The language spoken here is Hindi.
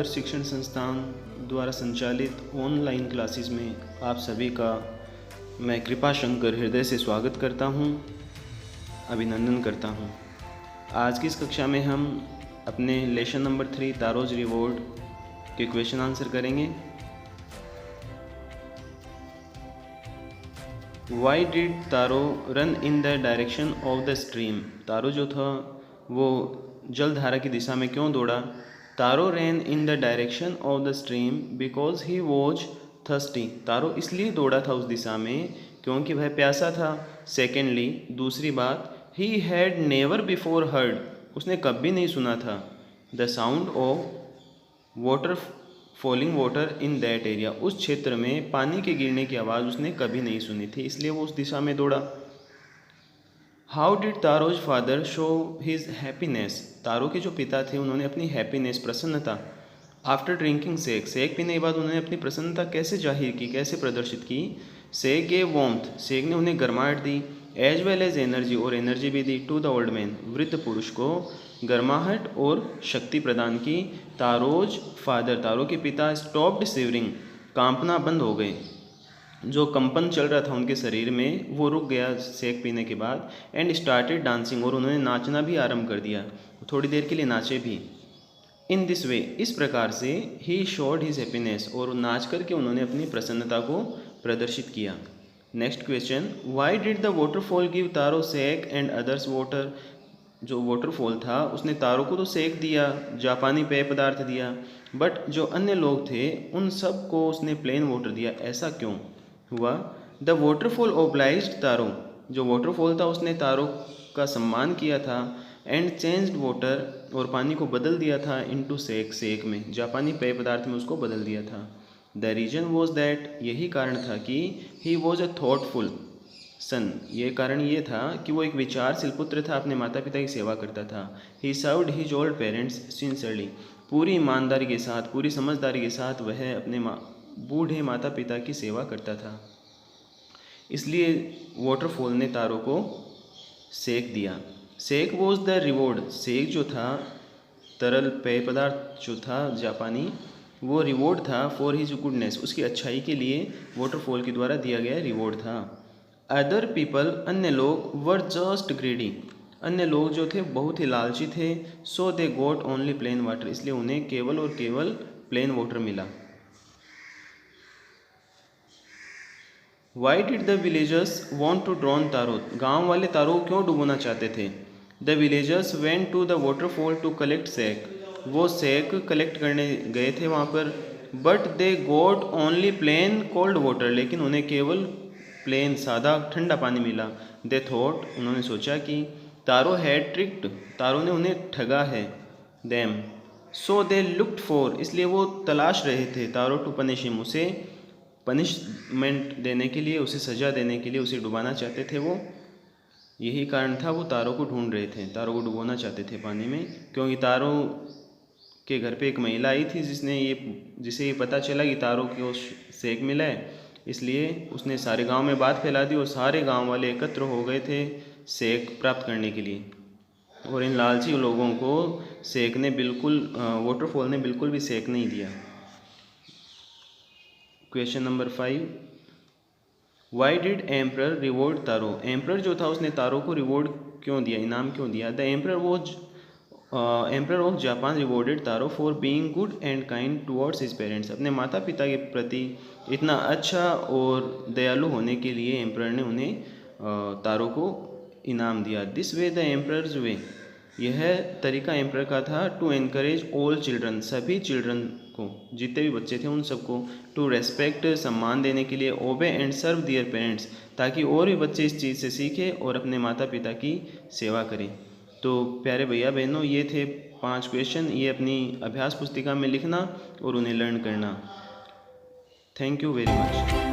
आदर्श शिक्षण संस्थान द्वारा संचालित ऑनलाइन क्लासेस में आप सभी का मैं कृपा शंकर हृदय से स्वागत करता हूं, अभिनंदन करता हूं। आज की इस कक्षा में हम अपने लेसन नंबर 3 तारोज रिवॉर्ड के क्वेश्चन आंसर करेंगे। Why did Taro run in the direction of the stream. Taro जो था वो जलधारा की दिशा में क्यों दौड़ा। Taro ran in the direction of the stream because he was thirsty. Taro इसलिए दौड़ा था उस दिशा में क्योंकि वह प्यासा था। सेकेंडली, दूसरी बात, he had never before heard, उसने कभी नहीं सुना था the sound of water falling water in that area, उस क्षेत्र में पानी के गिरने की आवाज़ उसने कभी नहीं सुनी थी, इसलिए वो उस दिशा में दौड़ा। How did Taro's father show his happiness. Taro के जो पिता थे उन्होंने अपनी हैप्पीनेस, प्रसन्नता, आफ्टर ड्रिंकिंग सेक, सेक पीने के बाद उन्होंने अपनी प्रसन्नता कैसे जाहिर की, कैसे प्रदर्शित की। सेक गेव वॉम्थ, सेक ने उन्हें गर्माहट दी, एज वेल एज एनर्जी, और एनर्जी भी दी, टू द ओल्ड मैन, वृद्ध पुरुष को गर्माहट और शक्ति प्रदान की। तारोज फादर, तारो के पिता, स्टॉप्ड शिवरिंग, कांपना बंद हो गए, जो कंपन चल रहा था उनके शरीर में वो रुक गया सेक पीने के बाद। एंड स्टार्टेड डांसिंग, और उन्होंने नाचना भी आरंभ कर दिया, थोड़ी देर के लिए नाचे भी। इन दिस वे, इस प्रकार से, ही शोड हिज हैप्पीनेस, और नाच करके उन्होंने अपनी प्रसन्नता को प्रदर्शित किया। Next question, why did the waterfall give Taro sake and others water. जो वाटरफॉल था उसने तारो को तो सेक दिया, जापानी पेय पदार्थ दिया, बट जो अन्य लोग थे उन सब को उसने प्लेन वाटर दिया, ऐसा क्यों हुआ। द वाटरफॉल ओब्लाइज्ड तारो, जो वाटरफॉल था उसने तारो का सम्मान किया था। एंड चेंज्ड वाटर, और पानी को बदल दिया था, इनटू सेक, सेक में, जापानी पेय पदार्थ में उसको बदल दिया था। द रीजन वॉज दैट, यही कारण था कि ही वॉज अ थॉटफुल सन, ये कारण ये था कि वो एक विचारशील पुत्र था, अपने माता पिता की सेवा करता था। ही served his old parents sincerely, पूरी ईमानदारी के साथ, पूरी समझदारी के साथ वह अपने बूढ़े माता पिता की सेवा करता था, इसलिए वाटरफॉल ने तारो को सेक दिया। सेक वॉज द रिवॉर्ड, सेक जो था तरल पेय पदार्थ जो था जापानी, वो रिवॉर्ड था फॉर हिज गुडनेस, उसकी अच्छाई के लिए वाटरफॉल के द्वारा दिया गया रिवॉर्ड था। अदर पीपल, अन्य लोग, वर जस्ट ग्रीडी, अन्य लोग जो थे बहुत ही लालची थे। So they got only plain water, इसलिए उन्हें केवल और केवल प्लेन वाटर मिला। Why did the villagers want to drown Taro, गाँव वाले तारो को क्यों डुबोना चाहते थे। The villagers went to the waterfall to collect sake, वो सेक कलेक्ट करने गए थे वहाँ पर। But they got only plain cold water, लेकिन उन्हें केवल प्लेन सादा ठंडा पानी मिला। दे थॉट, उन्होंने सोचा कि तारो हैड ट्रिक्ड, तारो ने उन्हें ठगा है, them. So they looked for, इसलिए वो तलाश रहे थे, तारो टू पनिश हिम, उसे पनिशमेंट देने के लिए, उसे सज़ा देने के लिए, उसे डुबाना चाहते थे वो, यही कारण था वो तारो को ढूंढ रहे थे, तारो को डुबोना चाहते थे पानी में। क्योंकि तारो के घर पे एक महिला आई थी जिसे ये पता चला कि तारो को सेक मिला है, इसलिए उसने सारे गांव में बात फैला दी और सारे गांव वाले एकत्र हो गए थे सेक प्राप्त करने के लिए। और इन लालची लोगों को सेक ने बिल्कुल, वाटरफॉल ने बिल्कुल भी सेक नहीं दिया। Question number 5, why did emperor reward taro. Emperor जो था उसने तारो को रिवॉर्ड क्यों दिया, इनाम क्यों दिया। The emperor of Japan rewarded taro for being good and kind towards his parents, अपने माता पिता के प्रति इतना अच्छा और दयालु होने के लिए एम्प्रर ने उन्हें तारो को इनाम दिया। दिस वे द एम्प्रर्स वे, यह तरीका एम्प्रर का था, टू एनकरेज ऑल चिल्ड्रन, सभी चिल्ड्रन को, जितने भी बच्चे थे उन सबको, टू रेस्पेक्ट, सम्मान देने के लिए, ओबे एंड सर्व दियर पेरेंट्स, ताकि और भी बच्चे इस चीज़ से सीखें और अपने माता पिता की सेवा करें। तो प्यारे भैया बहनों, ये थे 5 क्वेश्चन, ये अपनी अभ्यास पुस्तिका में लिखना और उन्हें लर्न करना। Thank you very much.